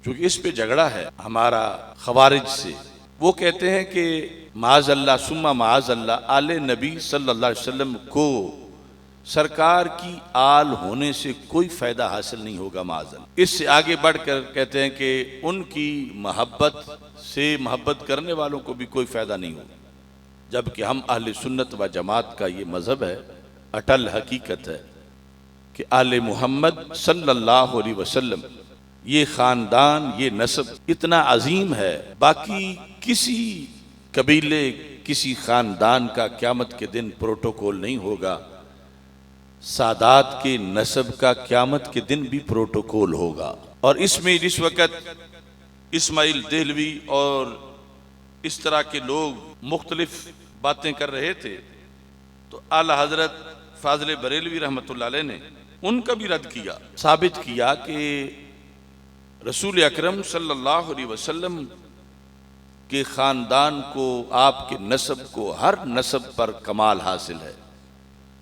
چونکہ اس پہ جھگڑا ہے ہمارا خوارج سے. وہ کہتے ہیں کہ معاذ اللہ ثم معاذ اللہ آل نبی صلی اللہ علیہ وسلم کو سرکار کی آل ہونے سے کوئی فائدہ حاصل نہیں ہوگا معاذ اللہ. اس سے آگے بڑھ کر کہتے ہیں کہ ان کی محبت سے محبت کرنے والوں کو بھی کوئی فائدہ نہیں ہوگا، جبکہ ہم اہل سنت و جماعت کا یہ مذہب ہے، اٹل حقیقت ہے کہ آل محمد صلی اللہ علیہ وسلم یہ خاندان، یہ نسب اتنا عظیم ہے، باقی کسی قبیلے کسی خاندان کا قیامت کے دن پروٹوکول نہیں ہوگا. سادات کے نسب کا قیامت کے دن بھی پروٹوکول ہوگا. اور اس میں جس وقت اسماعیل دہلوی اور اس طرح کے لوگ مختلف باتیں کر رہے تھے تو اعلی حضرت فاضل بریلوی رحمۃ اللہ علیہ نے ان کا بھی رد کیا، ثابت کیا کہ رسول اکرم صلی اللہ علیہ وسلم کے خاندان کو، آپ کے نسب کو، ہر نسب پر کمال حاصل ہے.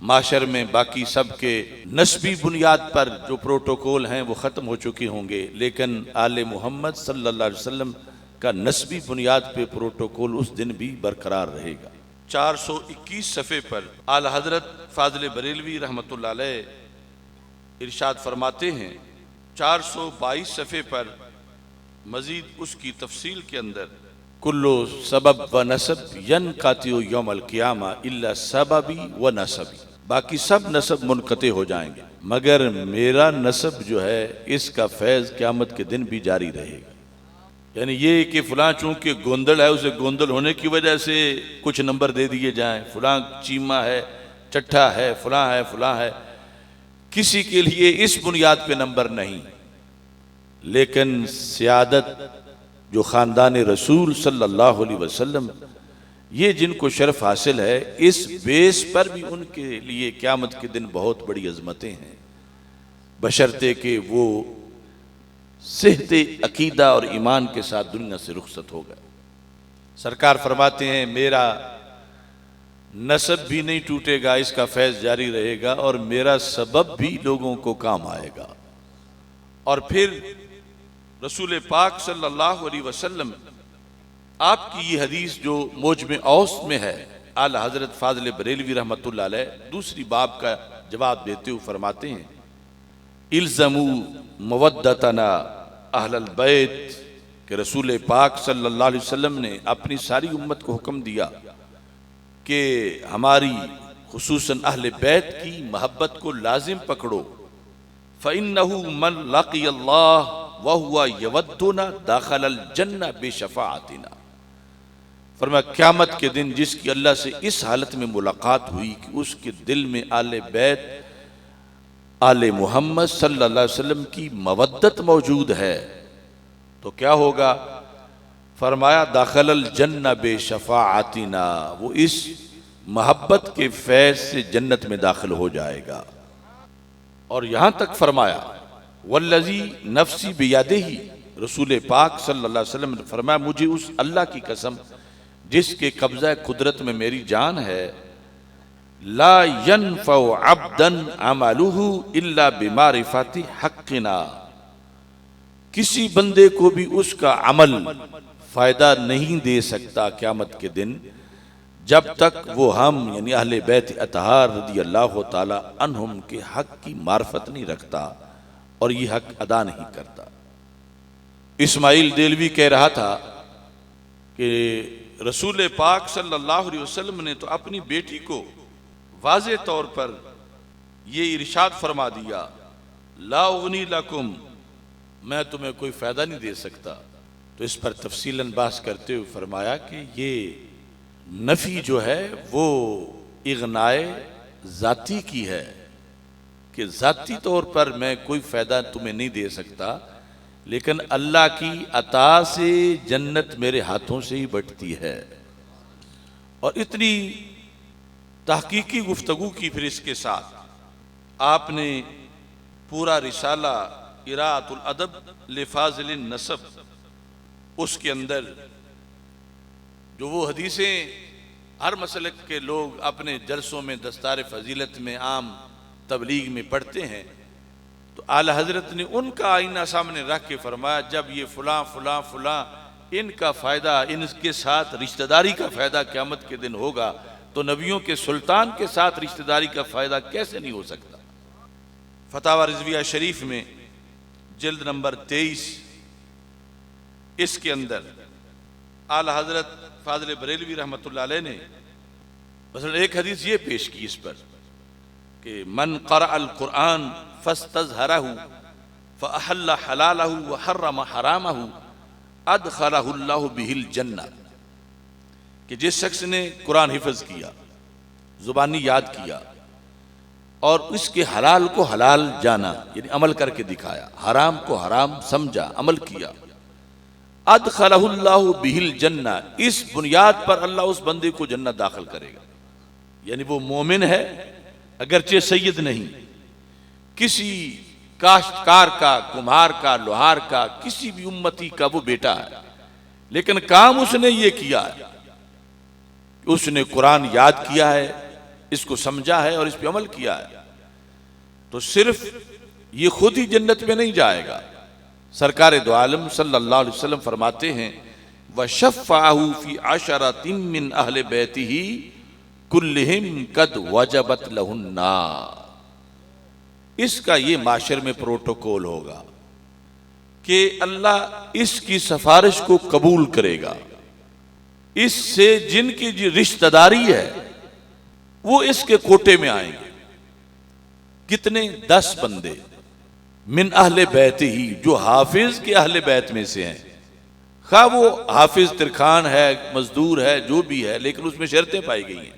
معاشر میں باقی سب کے نسبی بنیاد پر جو پروٹوکول ہیں وہ ختم ہو چکے ہوں گے، لیکن آل محمد صلی اللہ علیہ وسلم کا نسبی بنیاد پہ پروٹوکول اس دن بھی برقرار رہے گا. 421 صفحے پر اعلی حضرت فاضل بریلوی رحمۃ اللہ علیہ ارشاد فرماتے ہیں، 422 صفحے پر مزید اس کی تفصیل کے اندر، کلو سبب و نسب ینقطع یوم القیامہ الا سببی و نسبی، باقی سب نسب منقطع ہو جائیں گے مگر میرا نسب جو ہے اس کا فیض قیامت کے دن بھی جاری رہے گا. یعنی یہ کہ فلاں چونکہ گوندل ہے، اسے گوندل ہونے کی وجہ سے کچھ نمبر دے دیے جائیں، فلاں چیمہ ہے، چٹھا ہے، فلاں ہے، فلاں ہے، کسی کے لیے اس بنیاد پہ نمبر نہیں. لیکن سیادت جو خاندان رسول صلی اللہ علیہ وسلم، یہ جن کو شرف حاصل ہے، اس بیس پر بھی ان کے لیے قیامت کے دن بہت بڑی عظمتیں ہیں، بشرطے کہ وہ صحت عقیدہ اور ایمان کے ساتھ دنیا سے رخصت ہو گئے. سرکار فرماتے ہیں میرا نسب بھی نہیں ٹوٹے گا، اس کا فیض جاری رہے گا، اور میرا سبب بھی لوگوں کو کام آئے گا. اور پھر رسول پاک صلی اللہ علیہ وسلم، آپ کی یہ حدیث جو موجم اوسط میں ہے، اعلی حضرت فاضل بریلوی رحمۃ اللہ علیہ دوسری باب کا جواب دیتے ہوئے فرماتے ہیں، الزموا مودتنا اہل البیت، کہ رسول پاک صلی اللہ علیہ وسلم نے اپنی ساری امت کو حکم دیا کہ ہماری خصوصاً اہل بیت کی محبت کو لازم پکڑو. فَإِنَّهُ مَنْ لَقِيَ اللَّهَ وَهُوَ يَوَدُّنَا دَخَلَ الْجَنَّةَ بِشَفَاعَتِنَا. فرمایا قیامت کے دن جس کی اللہ سے اس حالت میں ملاقات ہوئی کہ اس کے دل میں آل بیت، آل محمد صلی اللہ علیہ وسلم کی مودت موجود ہے، تو کیا ہوگا؟ فرمایا داخل الجنہ بشفاعتنا، وہ اس محبت کے فیض سے جنت میں داخل ہو جائے گا. اور یہاں تک فرمایا والذی نفسی بیدہ، رسول پاک صلی اللہ علیہ وسلم نے فرمایا مجھے اس اللہ کی قسم جس کے قبضہ قدرت میں میری جان ہے، لا ينفع عبدا عملہ الا بمعرفت حقنا، کسی بندے کو بھی اس کا عمل فائدہ نہیں دے سکتا قیامت کے دن جب تک وہ ہم یعنی اہل بیت اطہار رضی اللہ تعالی عنہم کے حق کی معرفت نہیں رکھتا اور یہ حق ادا نہیں کرتا. اسماعیل دہلوی کہہ رہا تھا کہ رسول پاک صلی اللہ علیہ وسلم نے تو اپنی بیٹی کو واضح طور پر یہ ارشاد فرما دیا، لا اغنی لکم، میں تمہیں کوئی فائدہ نہیں دے سکتا. تو اس پر تفصیلاً بحث کرتے ہوئے فرمایا کہ یہ نفی جو ہے وہ اغنائے ذاتی کی ہے، کہ ذاتی طور پر میں کوئی فائدہ تمہیں نہیں دے سکتا، لیکن اللہ کی عطا سے جنت میرے ہاتھوں سے ہی بٹتی ہے. اور اتنی تحقیقی گفتگو کی پھر اس کے ساتھ آپ نے پورا رسالہ اراۃ الادب لفاضل النسب، اس کے اندر جو وہ حدیثیں ہر مسلک کے لوگ اپنے جلسوں میں دستار فضیلت میں عام تبلیغ میں پڑھتے ہیں، تو اعلی حضرت نے ان کا آئینہ سامنے رکھ کے فرمایا جب یہ فلاں فلاں فلاں ان کا فائدہ، ان کے ساتھ رشتہ داری کا فائدہ قیامت کے دن ہوگا تو نبیوں کے سلطان کے ساتھ رشتہ داری کا فائدہ کیسے نہیں ہو سکتا؟ فتاوی رضویہ شریف میں جلد نمبر 23 اس کے اندر اعلی حضرت فاضل بریلوی رحمۃ اللہ علیہ نے مثلا ایک حدیث یہ پیش کی اس پر کہ من قرأ القرآن فاستظہرہ فاحل حلالہ وحرم حرامہ ادخلہ اللہ بہ الجنہ، کہ جس شخص نے قرآن حفظ کیا، زبانی یاد کیا اور اس کے حلال کو حلال جانا یعنی عمل کر کے دکھایا، حرام کو حرام سمجھا عمل کیا، ادخلہ اللہ بہ الجنہ، اس بنیاد پر اللہ اس بندے کو جنت داخل کرے گا۔ یعنی وہ مومن ہے اگرچہ سید نہیں، کسی کاشتکار کا، کمہار کا، لوہار کا، کسی بھی امتی کا وہ بیٹا ہے، لیکن کام اس نے یہ کیا ہے کہ اس نے قرآن یاد کیا ہے، اس کو سمجھا ہے اور اس پہ عمل کیا ہے، تو صرف یہ خود ہی جنت میں نہیں جائے گا۔ سرکار دو عالم صلی اللہ علیہ وسلم فرماتے ہیں وَشَفَّعَهُ فِي عَشَرَةٍ مِّنْ أَهْلِ بَيْتِهِ كُلِّهِمْ قَدْ وَجَبَتْ لَهُ النَّارُ۔ اس کا یہ معاشر میں پروٹوکول ہوگا کہ اللہ اس کی سفارش کو قبول کرے گا، اس سے جن کی جو رشتہ داری ہے وہ اس کے کوٹے میں آئیں گے۔ کتنے؟ 10 بندے من اہل بیت ہی، جو حافظ کے اہل بیت میں سے ہیں، خواہ وہ حافظ ترکھان ہے، مزدور ہے، جو بھی ہے، لیکن اس میں شرطیں پائی گئی ہیں،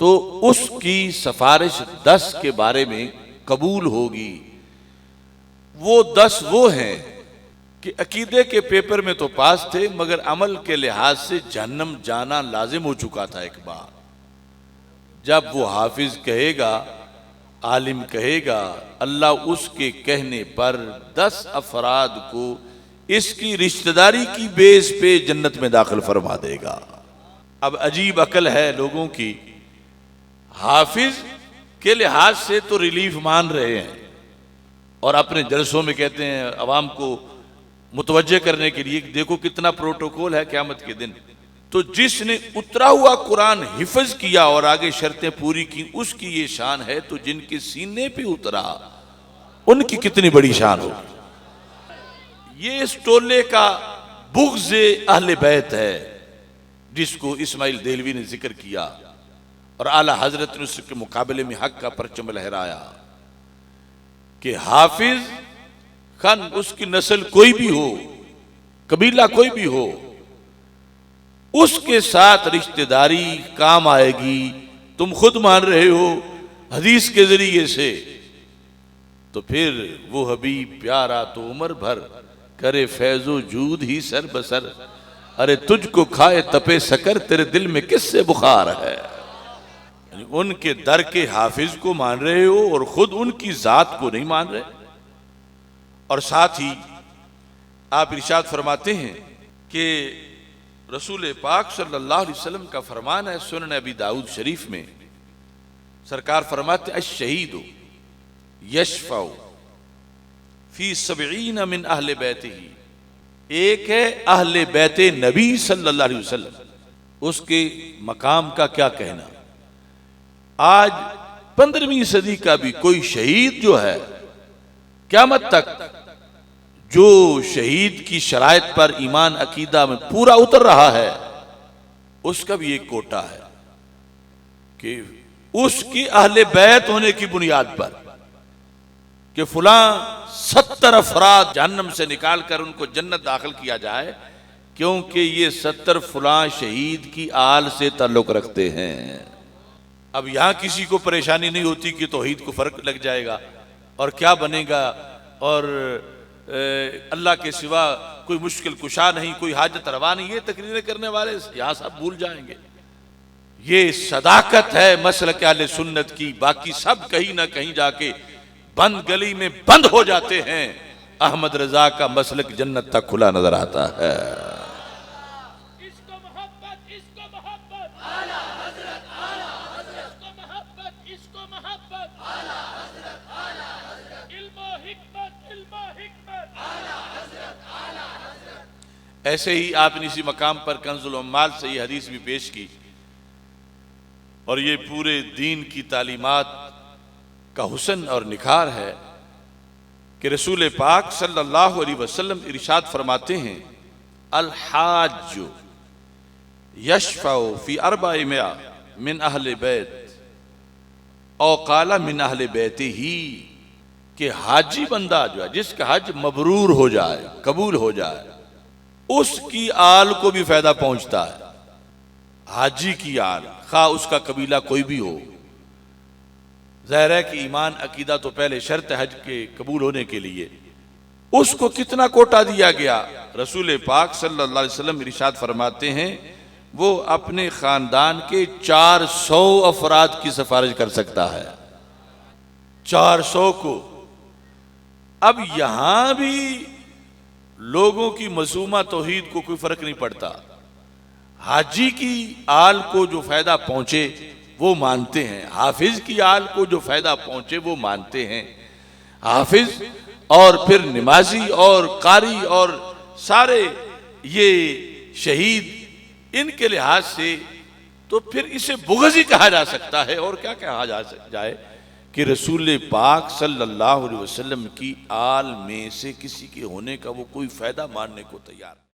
تو اس کی سفارش 10 کے بارے میں قبول ہوگی۔ وہ 10 وہ ہیں کہ عقیدے کے پیپر میں تو پاس تھے مگر عمل کے لحاظ سے جہنم جانا لازم ہو چکا تھا ایک بار۔ جب وہ حافظ کہے گا، عالم کہے گا، اللہ اس کے کہنے پر 10 افراد کو اس کی رشتہ داری کی بیس پہ جنت میں داخل فرما دے گا۔ اب عجیب عقل ہے لوگوں کی، حافظ کے لحاظ سے تو ریلیف مان رہے ہیں اور اپنے جلسوں میں کہتے ہیں عوام کو متوجہ کرنے کے لیے دیکھو کتنا پروٹوکول ہے قیامت کے دن، تو جس نے اترا ہوا قرآن حفظ کیا اور آگے شرطیں پوری کی اس کی یہ شان ہے، تو جن کے سینے پہ اترا ان کی کتنی بڑی شان ہو۔ یہ اس ٹولے کا بغض اہل بیت ہے جس کو اسماعیل دہلوی نے ذکر کیا، اور اعلی حضرت نے اس کے مقابلے میں حق کا پرچم لہرایا کہ حافظ خان اس کی نسل کوئی بھی ہو، قبیلہ کوئی بھی ہو، اس کے ساتھ رشتہ داری کام آئے گی۔ تم خود مان رہے ہو حدیث کے ذریعے سے، تو پھر وہ حبیب پیارا تو عمر بھر کرے فیض و جود ہی سر بسر، ارے تجھ کو کھائے تپے سکر تیرے دل میں کس سے بخار ہے۔ ان کے در کے حافظ کو مان رہے ہو اور خود ان کی ذات کو نہیں مان رہے۔ اور ساتھ ہی آپ ارشاد فرماتے ہیں کہ رسول پاک صلی اللہ علیہ وسلم کا فرمان ہے سنن ابی داؤد شریف میں، سرکار فرماتے الشہید یشفع فی 70 من اہل بیتہ، ایک ہے اہل بیت نبی صلی اللہ علیہ وسلم، اس کے مقام کا کیا کہنا۔ آج 15ویں صدی کا بھی کوئی شہید جو ہے قیامت تک جو شہید کی شرائط پر ایمان عقیدہ میں پورا اتر رہا ہے، اس کا بھی ایک کوٹا ہے کہ اس کی اہل بیت ہونے کی بنیاد پر کہ فلاں 70 افراد جہنم سے نکال کر ان کو جنت داخل کیا جائے، کیونکہ یہ 70 فلاں شہید کی آل سے تعلق رکھتے ہیں۔ اب یہاں کسی کو پریشانی نہیں ہوتی کہ توحید کو فرق لگ جائے گا اور کیا بنے گا، اور اللہ کے سوا کوئی مشکل کشا نہیں، کوئی حاجت روا نہیں، یہ تقریریں کرنے والے یہاں سب بھول جائیں گے۔ یہ صداقت ہے مسلک اہل سنت کی، باقی سب کہیں نہ کہیں جا کے بند گلی میں بند ہو جاتے ہیں، احمد رضا کا مسلک جنت تک کھلا نظر آتا ہے۔ ایسے ہی آپ نے اسی مقام پر کنز العمال سے یہ حدیث بھی پیش کی، اور یہ پورے دین کی تعلیمات کا حسن اور نکھار ہے کہ رسول پاک صلی اللہ علیہ وسلم ارشاد فرماتے ہیں الحاج یشفع فی 400 من اہل بیت او قال من اہل بیتہ ہی، کہ حاجی بندہ جو ہے جس کا حج مبرور ہو جائے، قبول ہو جائے، اس کی آل کو بھی فائدہ پہنچتا ہے۔ حاجی کی آل، خواہ اس کا قبیلہ کوئی بھی ہو، ظاہر ہے کہ ایمان عقیدہ تو پہلے شرط حج کے قبول ہونے کے لیے، اس کو کتنا کوٹا دیا گیا؟ رسول پاک صلی اللہ علیہ وسلم ارشاد فرماتے ہیں وہ اپنے خاندان کے 400 افراد کی سفارش کر سکتا ہے، 400 کو۔ اب یہاں بھی لوگوں کی معصومہ توحید کو کوئی فرق نہیں پڑتا، حاجی کی آل کو جو فائدہ پہنچے وہ مانتے ہیں، حافظ کی آل کو جو فائدہ پہنچے وہ مانتے ہیں۔ حافظ اور پھر نمازی اور قاری اور سارے یہ شہید، ان کے لحاظ سے تو پھر اسے بغضی کہا جا سکتا ہے، اور کیا کہا جائے کہ رسول پاک صلی اللہ علیہ وسلم کی آل میں سے کسی کے ہونے کا وہ کوئی فائدہ ماننے کو تیار